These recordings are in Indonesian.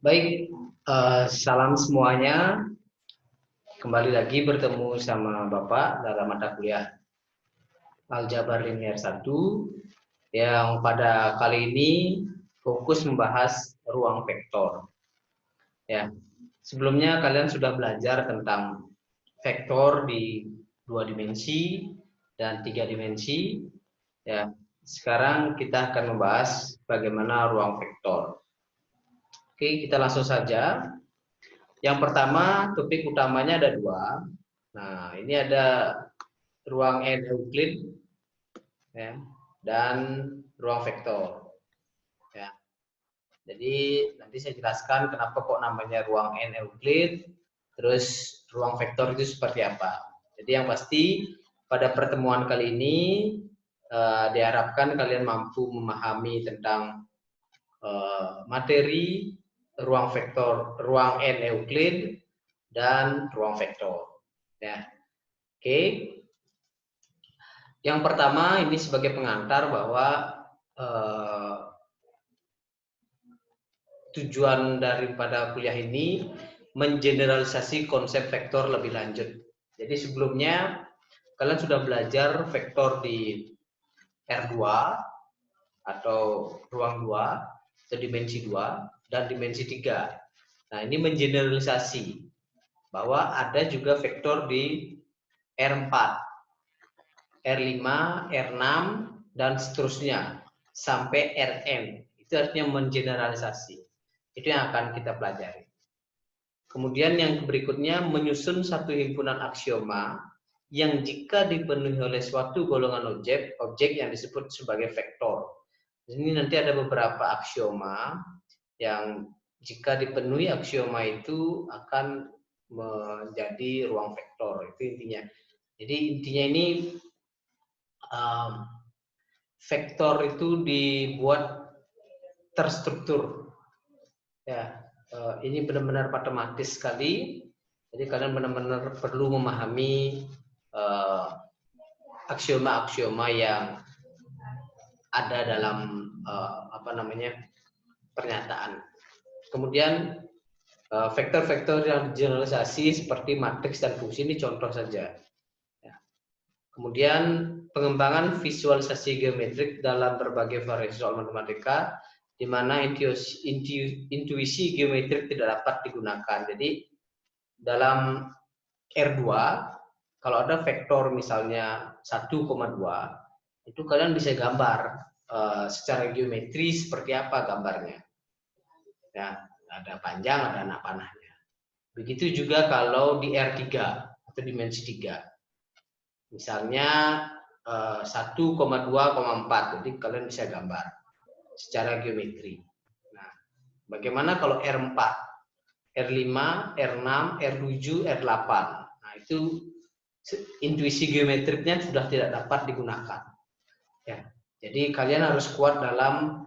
Baik, salam semuanya. Kembali lagi bertemu sama Bapak dalam mata kuliah Aljabar Linear 1 yang pada kali ini fokus membahas ruang vektor. Ya, sebelumnya kalian sudah belajar tentang vektor di 2 dimensi dan 3 dimensi. Ya, sekarang kita akan membahas bagaimana ruang vektor. Oke, kita langsung saja. Yang pertama, topik utamanya ada dua. Nah, ini ada ruang N Euclid ya, dan ruang vektor. Ya. Jadi nanti saya jelaskan kenapa kok namanya ruang N Euclid, terus ruang vektor itu seperti apa. Jadi yang pasti pada pertemuan kali ini diharapkan kalian mampu memahami tentang materi ruang vektor, ruang N Euclid dan ruang vektor. Ya, oke. Yang pertama ini sebagai pengantar bahwa tujuan daripada kuliah ini mengeneralisasi konsep vektor lebih lanjut. Jadi sebelumnya kalian sudah belajar vektor di R2 atau ruang 2 atau dimensi 2 dan dimensi 3. Nah, ini mengeneralisasi bahwa ada juga vektor di R4, R5, R6, dan seterusnya sampai Rn. Itu artinya mengeneralisasi. Itu yang akan kita pelajari. Kemudian yang berikutnya menyusun satu himpunan aksioma yang jika dipenuhi oleh suatu golongan objek yang disebut sebagai vektor. Ini nanti ada beberapa aksioma yang jika dipenuhi aksioma itu akan menjadi ruang vektor. Itu intinya. Jadi intinya ini vektor itu dibuat terstruktur. Ya, ini benar-benar matematis sekali. Jadi kalian benar-benar perlu memahami aksioma-aksioma yang ada dalam pernyataan. Kemudian vektor-vektor yang generalisasi seperti matriks dan fungsi ini contoh saja. Ya. Kemudian pengembangan visualisasi geometrik dalam berbagai variasi soal matematika, di mana intuisi geometrik tidak dapat digunakan. Jadi dalam R2, kalau ada vektor misalnya 1,2, itu kalian bisa gambar secara geometri seperti apa gambarnya. Ya, ada panjang, ada anak panahnya. Begitu juga kalau di R3 atau dimensi 3. Misalnya 1,2,4, jadi kalian bisa gambar secara geometri. Nah, bagaimana kalau R4, R5, R6, R7, R8? Nah, itu intuisi geometriknya sudah tidak dapat digunakan. Ya, jadi kalian harus kuat dalam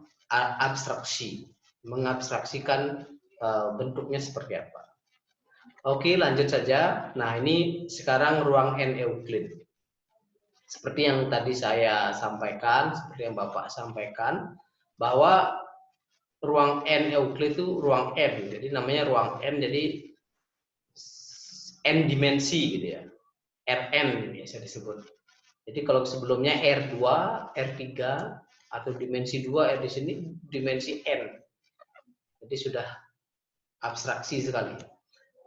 abstraksi, mengabstraksikan bentuknya seperti apa. Oke, lanjut saja. Nah, ini sekarang ruang N Euclid. Seperti yang tadi saya sampaikan, seperti yang Bapak sampaikan, bahwa ruang N Euclid itu ruang N. Jadi namanya ruang N, jadi N dimensi gitu ya. Rn biasa disebut. Jadi kalau sebelumnya R2, R3, atau dimensi 2, R di sini dimensi N. Jadi sudah abstraksi sekali.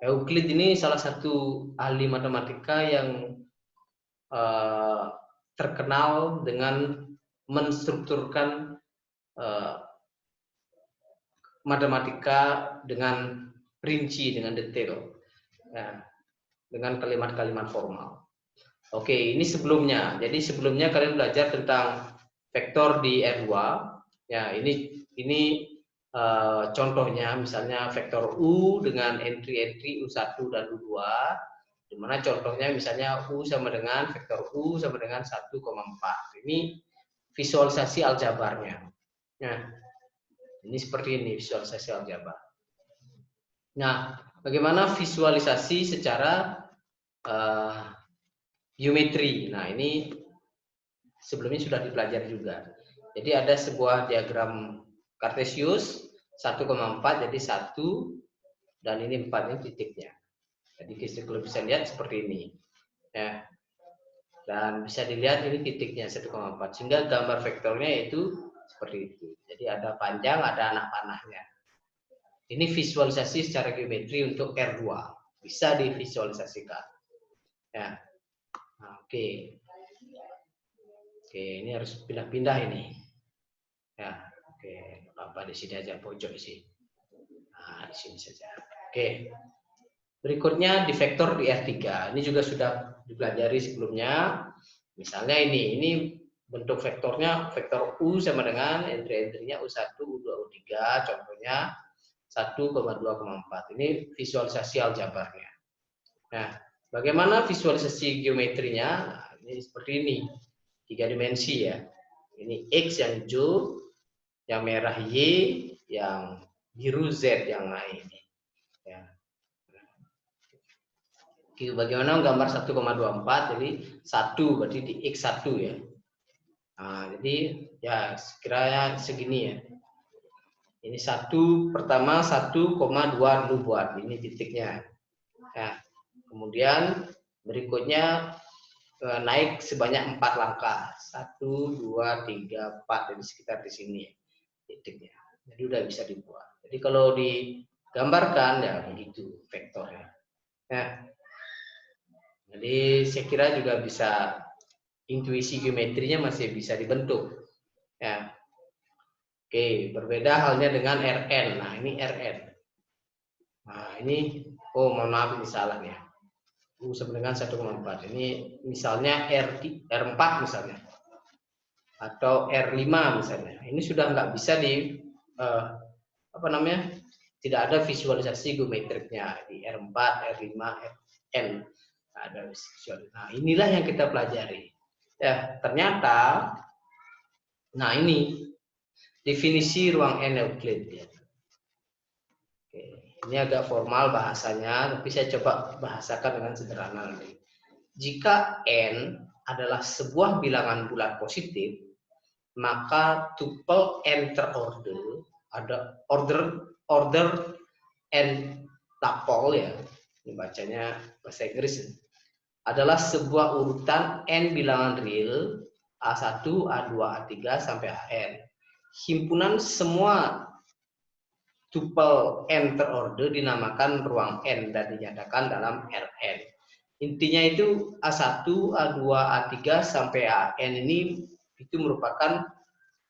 Euclid ini salah satu ahli matematika yang terkenal dengan menstrukturkan matematika dengan rinci, dengan detail, ya, dengan kalimat-kalimat formal. Oke, ini sebelumnya. Jadi sebelumnya kalian belajar tentang vektor di R2. Ya, ini contohnya, misalnya vektor U dengan entry-entry U1 dan U2. Di mana contohnya misalnya U sama dengan vektor U sama dengan 1,4. Ini visualisasi aljabarnya. Nah, ini seperti ini visualisasi aljabar. Nah, bagaimana visualisasi secara geometri? Nah, ini sebelumnya sudah dipelajari juga. Jadi ada sebuah diagram Cartesius 1,4 jadi 1 dan ini 4 ini titiknya. Jadi kalau bisa lihat seperti ini. Ya. Dan bisa dilihat ini titiknya 1,4 sehingga gambar vektornya itu seperti itu. Jadi ada panjang, ada anak panahnya. Ini visualisasi secara geometri untuk R2. Bisa divisualisasikan. Ya. Nah, oke. Oke, ini harus pindah-pindah ini. Ya, oke. Apa di sini aja pojok sih. Nah, di sini saja. Oke. Berikutnya di vektor di R3. Ini juga sudah dipelajari sebelumnya. Misalnya ini bentuk vektornya vektor U sama dengan entry-entrynya U1, U2, U3. Contohnya 1,2,4. Ini visualisasi aljabarnya. Nah, bagaimana visualisasi geometrinya? Nah, ini seperti ini. 3 dimensi ya. Ini X yang hijau, yang merah Y, yang biru Z yang lain. Ya. Bagaimana gambar 1,24? Jadi 1 berarti di X1 ya. Nah, jadi ya sekiranya segini ya. Ini pertama 1,2 dulu buat ini titiknya. Nah, kemudian berikutnya naik sebanyak 4 langkah. 1, 2, 3, 4. Jadi sekitar di sini titiknya. Jadi udah bisa dibuat. Jadi kalau digambarkan ya begitu vektornya. Nah, jadi saya kira juga bisa intuisi geometrinya masih bisa dibentuk. Ya. Oke, berbeda halnya dengan Rn. Nah, ini Rn. Nah, ini mohon maaf ini salah ya. U sama dengan 1,4. Ini misalnya R4 misalnya. Atau R5 misalnya. Ini sudah nggak bisa tidak ada visualisasi geometriknya di R4, R5, Rn. Nah, ada visualisasi. Nah, inilah yang kita pelajari. Ya, ternyata nah ini definisi ruang N Euclid ya. Oke, ini agak formal bahasanya, tapi saya coba bahasakan dengan sederhana nanti. Jika N adalah sebuah bilangan bulat positif, maka tuple N terorder, ada order N tuple ya, ini bacanya bahasa Inggris, adalah sebuah urutan N bilangan real A1, A2, A3 sampai AN. Himpunan semua tuple N terorder dinamakan ruang N dan dinyatakan dalam Rn. Intinya itu A1, A2, A3 sampai AN ini itu merupakan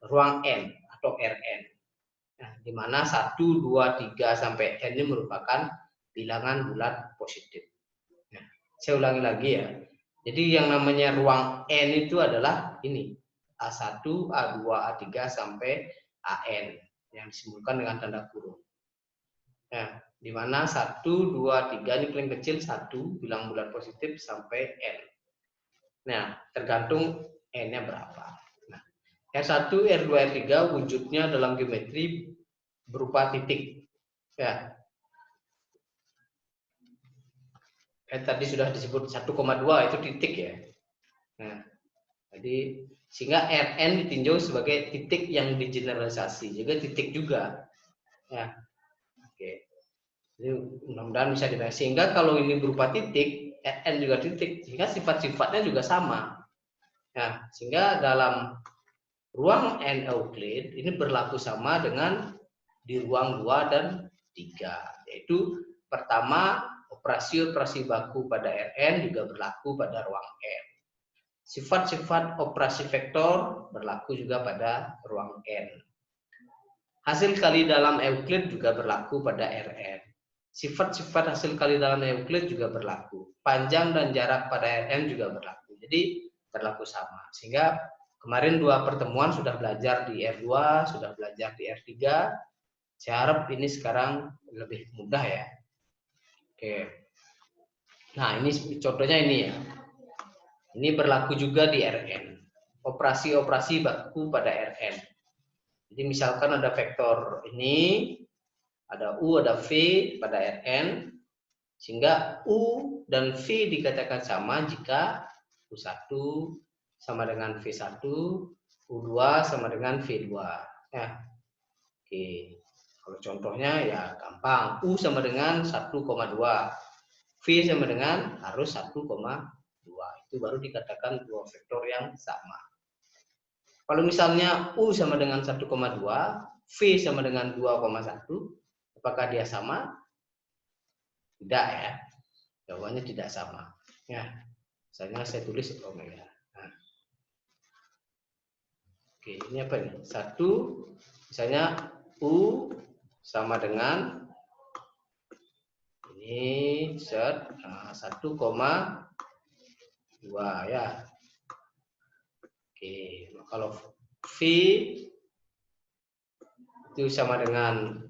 ruang N atau Rn. Nah, di mana 1, 2, 3 sampai N ini merupakan bilangan bulat positif. Nah, saya ulangi lagi ya. Jadi yang namanya ruang N itu adalah ini. A1, A2, A3 sampai AN yang disimbolkan dengan tanda kurung. Nah, di mana 1, 2, 3 ini paling kecil 1 bilangan bulat positif sampai N. Nah, tergantung N-nya berapa. Nah, R1, R2, R3 wujudnya dalam geometri berupa titik. Ya. Tadi sudah disebut 1,2 itu titik ya. Nah, jadi sehingga Rn ditinjau sebagai titik yang digeneralisasi, juga titik juga. Ya. Oke. Jadi mudah-mudahan bisa dibayar. Sehingga kalau ini berupa titik, Rn juga titik, sehingga sifat-sifatnya juga sama. Nah, sehingga dalam ruang N Euclid ini berlaku sama dengan di ruang 2 dan 3, yaitu pertama operasi-operasi baku pada Rn juga berlaku pada ruang N. Sifat-sifat operasi vektor berlaku juga pada ruang N. Hasil kali dalam Euclid juga berlaku pada Rn. Sifat-sifat hasil kali dalam Euclid juga berlaku. Panjang dan jarak pada Rn juga berlaku. Jadi berlaku sama. Sehingga kemarin 2 pertemuan sudah belajar di R2, sudah belajar di R3. Saya harap ini sekarang lebih mudah ya. Oke. Nah, ini contohnya ini ya. Ini berlaku juga di Rn. Operasi-operasi baku pada Rn. Jadi misalkan ada vektor ini, ada U, ada V pada Rn, sehingga U dan V dikatakan sama jika U1 sama dengan V1, U2 sama dengan V2. Ya. Oke. Kalau contohnya ya gampang, U sama dengan 1,2, V sama dengan harus 1,2. Itu baru dikatakan dua vektor yang sama. Kalau misalnya U sama dengan 1,2, V sama dengan 2,1, apakah dia sama? Tidak ya. Jawabannya tidak sama. Ya, misalnya saya tulis omega. Nah. Oke, ini apa nih? 1, misalnya U sama dengan ini 1,2 ya. Oke, kalau V itu sama dengan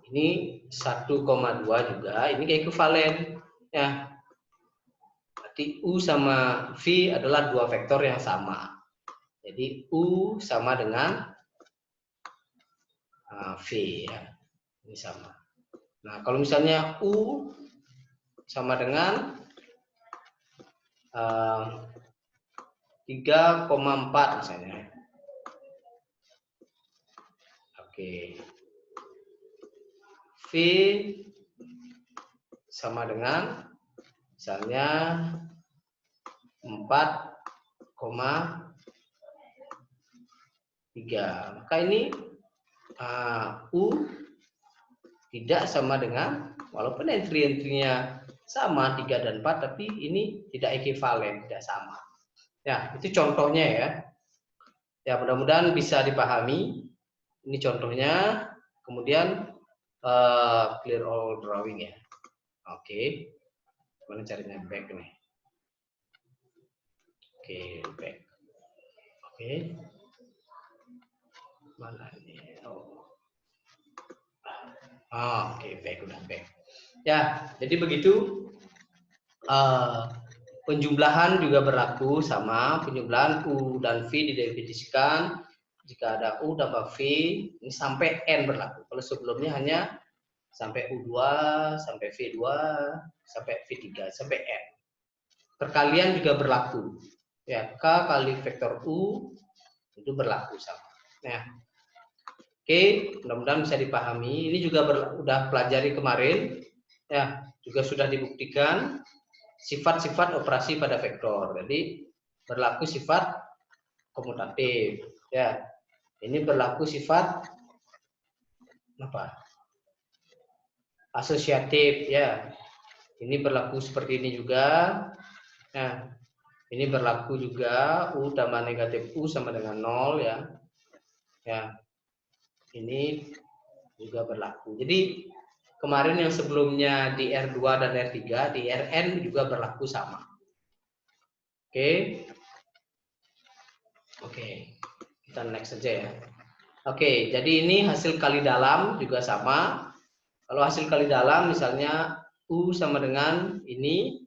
ini 1,2 juga, ini ekuivalen ya. Berarti U sama V adalah dua vektor yang sama. Jadi U sama dengan V ya. Ini sama. Nah, kalau misalnya U sama dengan 3,4 misalnya. Oke. V sama dengan misalnya 4,3. Maka ini U tidak sama dengan, walaupun entry-entry-nya sama 3 dan 4, tapi ini tidak ekuivalen, tidak sama. Ya, itu contohnya ya. Ya, mudah-mudahan bisa dipahami. Ini contohnya. Kemudian clear all drawing ya. Oke. Mana caranya back nih? Oke, back. Oke. Mana ini? Oke, back, udah back. Ya, jadi begitu. Penjumlahan juga berlaku sama. Penjumlahan U dan V didefinisikan jika ada U tambah V ini sampai N berlaku. Kalau sebelumnya hanya sampai U2, sampai V2, sampai V3, sampai N. Perkalian juga berlaku. Ya, K kali vektor U itu berlaku sama. Nah, oke, mudah-mudahan bisa dipahami. Ini juga udah pelajari kemarin. Ya, juga sudah dibuktikan sifat-sifat operasi pada vektor. Jadi berlaku sifat komutatif. Ya, ini berlaku sifat apa? Asosiatif. Ya, ini berlaku seperti ini juga. Nah, ini berlaku juga U tambah negatif U sama dengan 0 ya. Ya, ini juga berlaku. Jadi kemarin yang sebelumnya di R2 dan R3, di Rn juga berlaku sama. Oke. Oke. Kita next saja ya. Oke, jadi ini hasil kali dalam juga sama. Kalau hasil kali dalam misalnya U sama dengan ini,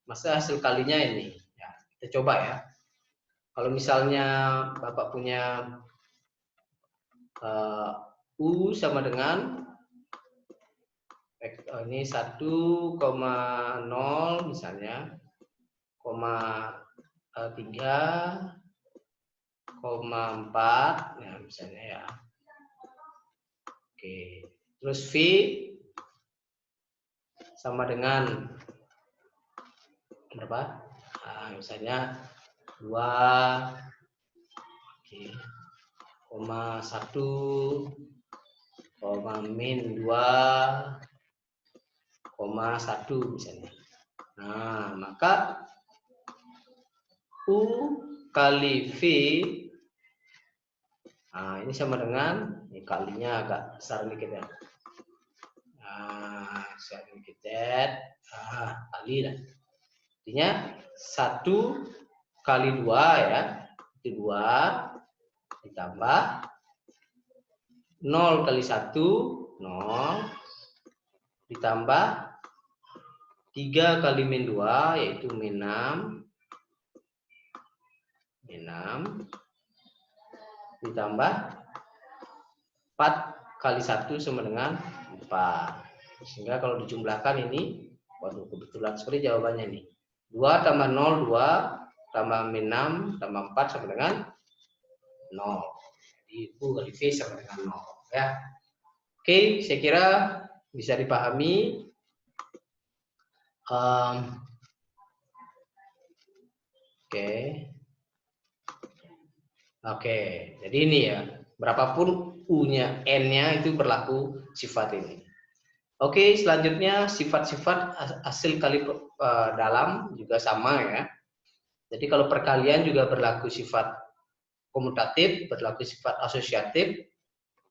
maka hasil kalinya ini. Ya, kita coba ya. Kalau misalnya Bapak punya U sama dengan ini 1,0 misalnya, 3,4 ya misalnya ya. Oke. Terus V sama dengan berapa? Nah, misalnya 2 oke, 1 min 2,1 misalnya. Nah, maka U kali V, nah ini sama dengan, ini kalinya agak besar dikit ya. Nah, besar dikit ya. Kali lah. Artinya 1 kali 2 ya, itu 2 ditambah 0 kali 1, 0 ditambah 3 kali min 2 yaitu min 6 ditambah 4 kali 1 sama dengan 4. Sehingga kalau dijumlahkan ini, waduh kebetulan sekali jawabannya nih. 2 tambah 0, 2 tambah min 6 tambah 4 sama dengan 0. Jadi U kali V sama dengan 0. Ya. Oke, saya kira bisa dipahami. Oke, jadi ini ya, berapapun U-nya, N-nya itu berlaku sifat ini. Oke, selanjutnya sifat-sifat hasil kali dalam juga sama ya. Jadi kalau perkalian juga berlaku sifat komutatif, berlaku sifat asosiatif,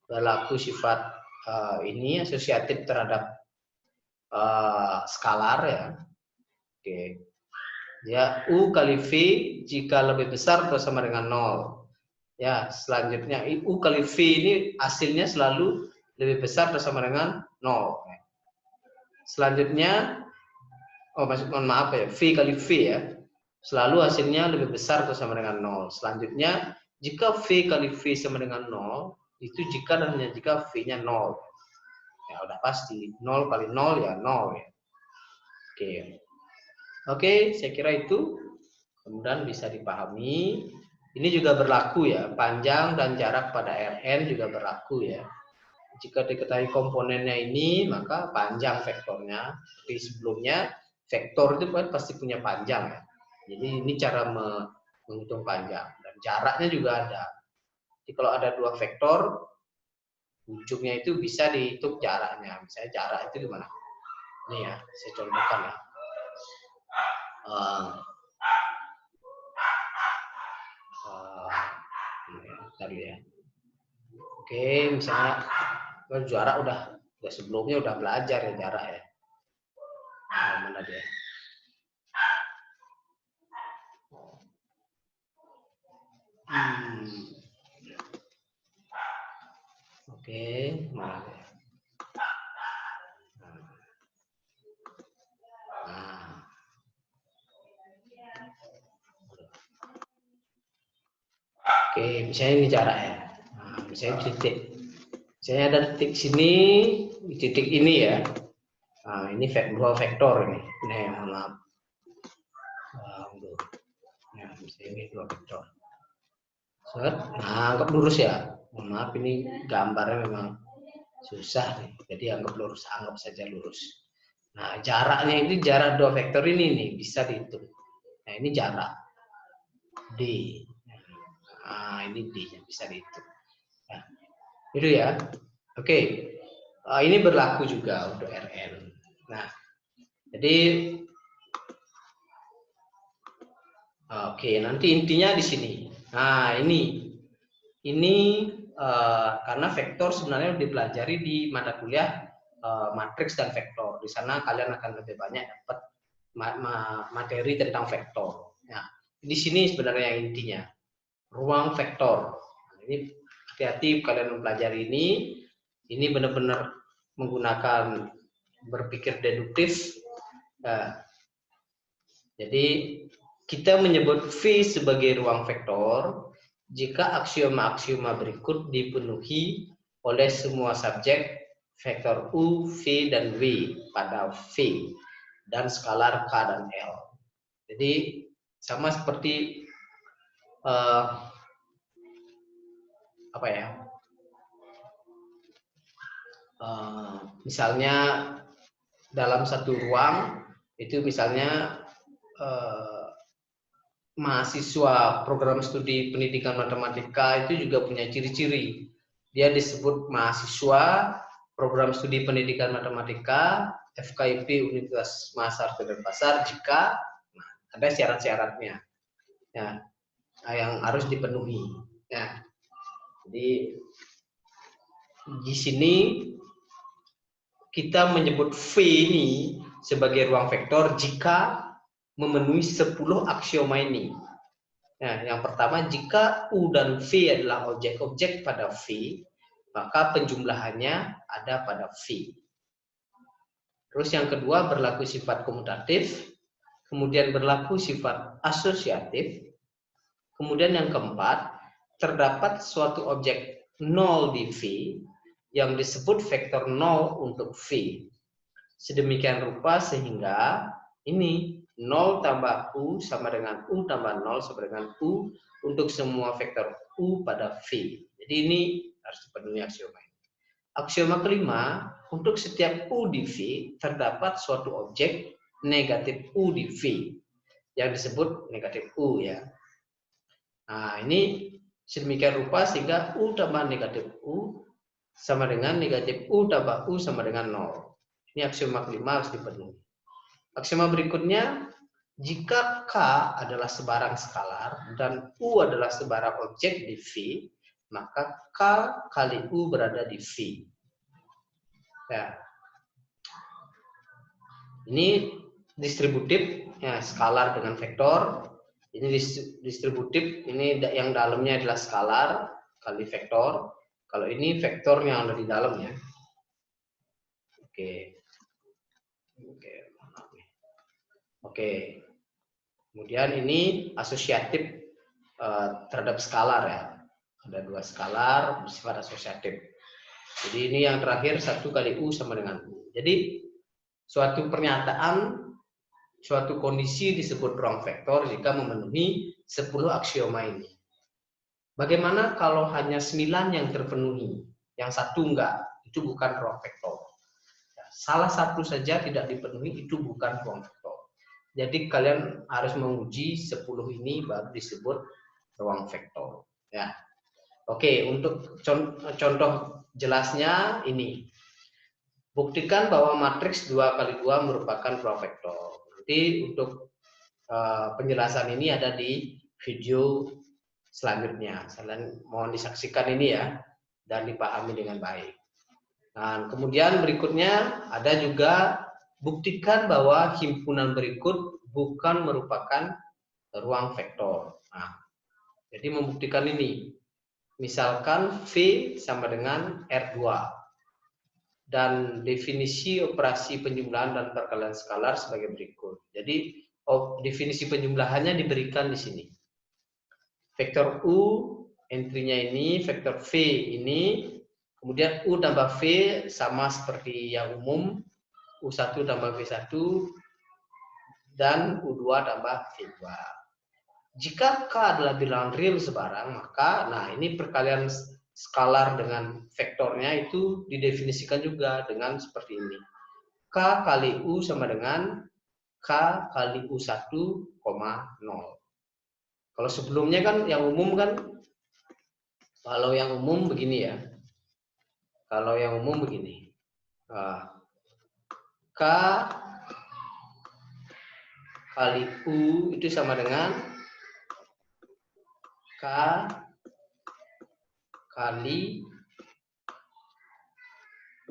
berlaku sifat ini asosiatif terhadap skalar ya. Oke. Ya, U kali V jika lebih besar atau sama dengan 0. Ya, selanjutnya U kali V ini hasilnya selalu lebih besar atau sama dengan 0. Selanjutnya, mohon maaf ya, V kali V ya, selalu hasilnya lebih besar atau sama dengan 0. Selanjutnya, jika V kali V sama dengan 0, itu jika dan hanya jika V-nya 0. Ya, udah pasti. 0 kali 0 ya 0 ya. Oke, saya kira itu kemudian bisa dipahami. Ini juga berlaku ya, panjang dan jarak pada Rn juga berlaku ya. Jika diketahui komponennya ini, maka panjang vektornya. Seperti sebelumnya, vektor itu kan pasti punya panjang ya. Jadi ini cara menghitung panjang. Dan jaraknya juga ada. Jadi kalau ada dua vektor, ujungnya itu bisa dihitung jaraknya. Misalnya jarak itu gimana? Ini ya, saya contohkan ya. Tadi ya. Oke, misalnya jarak udah sebelumnya udah belajar ya jarak ya. Mana dia? Oke, mana ya? Oke, misalnya ini jarak ya. Nah, misalnya titik. Misalnya ada titik sini, titik ini ya. Nah, ini dua vektor ini. Ini maaf. Ya, misalnya ini dua vektor. Nah, anggap lurus ya. Maaf, ini gambarnya memang susah nih. Jadi anggap lurus, anggap saja lurus. Nah, jaraknya itu jarak dua vektor ini nih bisa dihitung. Nah, ini jarak D. Nah, ini D yang bisa dihitung. Nah, itu ya. Oke. Ini berlaku juga untuk Rn. Nah, jadi oke, nanti intinya di sini. Nah, ini karena vektor sebenarnya dipelajari di mata kuliah matriks dan vektor. Di sana kalian akan lebih banyak dapat materi tentang vektor. Nah, di sini sebenarnya yang intinya ruang vektor. Nah, ini hati-hati kalian mempelajari ini. Ini benar-benar menggunakan berpikir deduktif. Nah, jadi kita menyebut V sebagai ruang vektor jika aksioma-aksioma berikut dipenuhi oleh semua subjek vektor U, V, dan W pada V dan skalar K dan L. Jadi sama seperti apa ya? Misalnya dalam satu ruang itu misalnya mahasiswa program studi pendidikan matematika itu juga punya ciri-ciri. Dia disebut mahasiswa program studi pendidikan matematika FKIP Universitas Makassar Denpasar jika ada syarat-syaratnya ya, yang harus dipenuhi. Ya. Jadi di sini kita menyebut V ini sebagai ruang vektor jika memenuhi 10 aksioma ini. Nah, yang pertama, jika U dan V adalah objek-objek pada V, maka penjumlahannya ada pada V. Terus yang kedua, berlaku sifat komutatif, kemudian berlaku sifat asosiatif, kemudian yang keempat, terdapat suatu objek 0 di V yang disebut vektor 0 untuk V. Sedemikian rupa sehingga ini 0 tambah U sama dengan U tambah 0 sama dengan U untuk semua vektor U pada V. Jadi ini harus dipenuhi aksioma ini. Aksioma kelima, untuk setiap U di V terdapat suatu objek negatif U di V yang disebut negatif U ya. Nah, ini sedemikian rupa sehingga U tambah negatif U sama dengan negatif U tambah U sama dengan 0. Ini aksioma kelima harus dipenuhi. Aksioma berikutnya, jika K adalah sebarang skalar dan U adalah sebarang objek di V, maka K kali U berada di V. Ya. Ini distributif, ya, skalar dengan vektor. Ini distributif, ini yang dalamnya adalah skalar kali vektor. Kalau ini vektor yang ada di dalamnya. Oke. Oke. Kemudian ini asosiatif terhadap skalar ya. Ada dua skalar bersifat asosiatif. Jadi ini yang terakhir 1 kali U sama dengan U. Jadi suatu pernyataan, suatu kondisi disebut ruang vektor jika memenuhi 10 aksioma ini. Bagaimana kalau hanya 9 yang terpenuhi, yang satu enggak, itu bukan ruang vektor. Salah satu saja tidak dipenuhi, itu bukan ruang vektor. Jadi kalian harus menguji 10 ini baru disebut ruang vektor. Ya. Oke, untuk contoh jelasnya ini. Buktikan bahwa matriks 2 kali 2 merupakan ruang vektor. Nanti untuk penjelasan ini ada di video selanjutnya. Kalian mohon disaksikan ini ya dan dipahami dengan baik. Nah, kemudian berikutnya ada juga buktikan bahwa himpunan berikut bukan merupakan ruang vektor. Nah, jadi membuktikan ini. Misalkan V sama dengan R2. Dan definisi operasi penjumlahan dan perkalian skalar sebagai berikut. Jadi definisi penjumlahannya diberikan di sini. Vektor U entry-nya ini, vektor V ini, kemudian U tambah V sama seperti yang umum, U1 tambah V1 dan U2 tambah V2. Jika K adalah bilangan real sebarang, maka nah ini perkalian skalar dengan vektornya itu didefinisikan juga dengan seperti ini. K kali U sama dengan K kali U1, 0. Kalau sebelumnya kan yang umum kan, kalau yang umum begini ya. Kalau yang umum begini. K kali U itu sama dengan K kali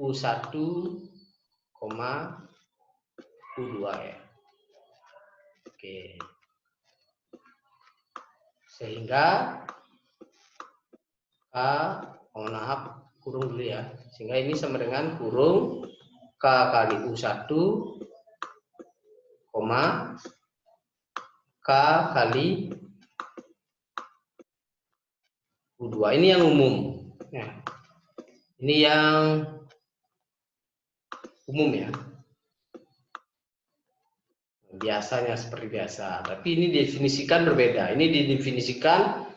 U1, U2 ya. Oke. Sehingga K, mohon maaf, kurung dulu ya. Sehingga ini sama dengan kurung K kali U1, K kali U2. Ini yang umum. Ya. Ini yang umum ya. Biasanya seperti biasa. Tapi ini definisikan berbeda. Ini didefinisikan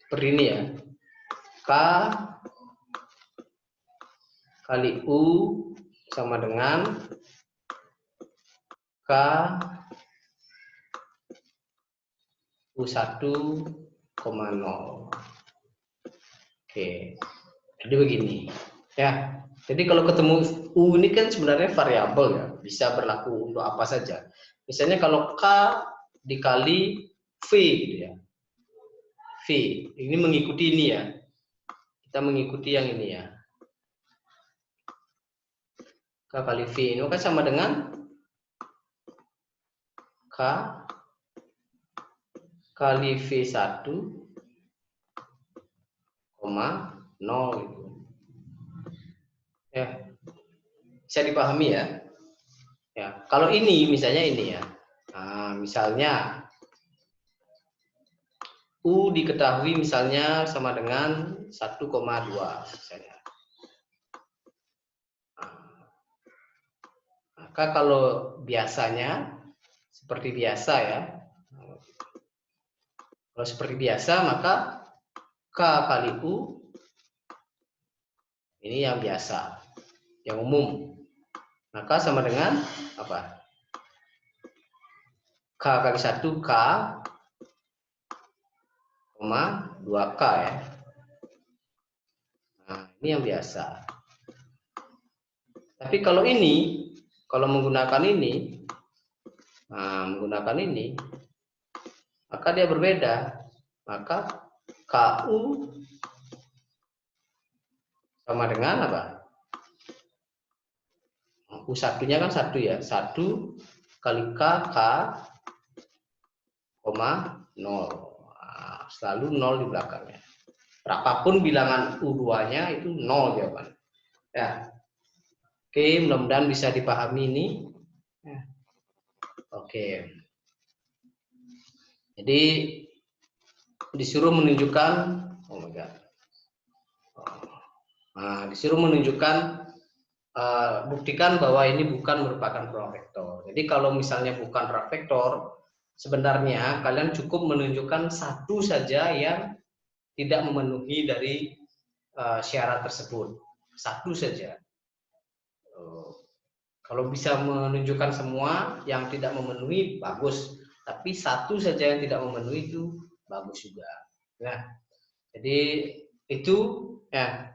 seperti ini ya. K kali U sama dengan K U1, 0. Oke. Jadi begini. Ya. Jadi kalau ketemu U ini kan sebenarnya variabel ya. Bisa berlaku untuk apa saja. Misalnya kalau K dikali V gitu ya. V. Ini mengikuti ini ya. Kita mengikuti yang ini ya. K kali V ini kan sama dengan K kali V1, 0 gitu. Ya. Bisa dipahami ya. Ya, kalau ini misalnya ini ya. Nah, misalnya U diketahui misalnya sama dengan 1,2 misalnya. Maka kalau biasanya seperti biasa ya. Kalau seperti biasa, maka K kali U ini yang biasa, yang umum. Maka sama dengan apa? K kali 1 K, 2K ya. Nah, ini yang biasa. Tapi kalau ini, kalau menggunakan ini, maka dia berbeda. Maka KU sama dengan apa? U1-nya kan 1 ya. 1 kali K, 0. Nah, selalu 0 di belakangnya. Berapapun bilangan U2-nya itu 0 jawaban. Ya. Oke, mudah-mudahan bisa dipahami ini. Ya. Oke. Jadi disuruh menunjukkan, oh my god. Nah, disuruh menunjukkan, buktikan bahwa ini bukan merupakan produk vektor. Jadi kalau misalnya bukan produk vektor, sebenarnya kalian cukup menunjukkan satu saja yang tidak memenuhi dari syarat tersebut. Satu saja. Kalau bisa menunjukkan semua yang tidak memenuhi, bagus. Tapi satu saja yang tidak memenuhi itu bagus juga. Nah, jadi itu ya,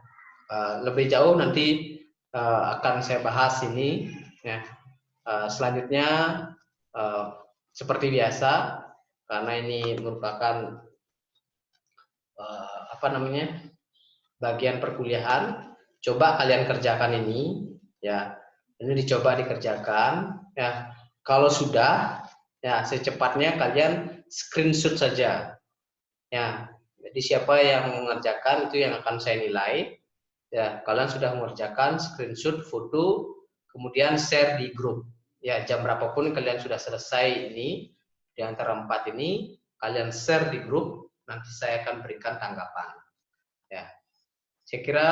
lebih jauh nanti akan saya bahas ini. Ya. Selanjutnya seperti biasa, karena ini merupakan bagian perkuliahan, coba kalian kerjakan ini, ya. Ini dicoba dikerjakan, ya. Kalau sudah, ya secepatnya kalian screenshot saja, ya. Jadi siapa yang mengerjakan itu yang akan saya nilai, ya. Kalian sudah mengerjakan, screenshot, foto, kemudian share di grup, ya. Jam berapapun kalian sudah selesai ini, di antara 4 ini, kalian share di grup, nanti saya akan berikan tanggapan, ya. Saya kira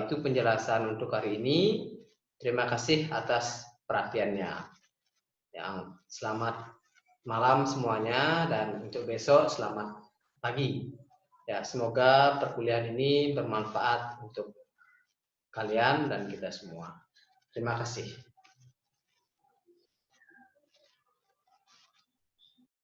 itu penjelasan untuk hari ini. Terima kasih atas perhatiannya. Selamat malam semuanya, dan untuk besok selamat pagi. Ya, semoga perkuliahan ini bermanfaat untuk kalian dan kita semua. Terima kasih.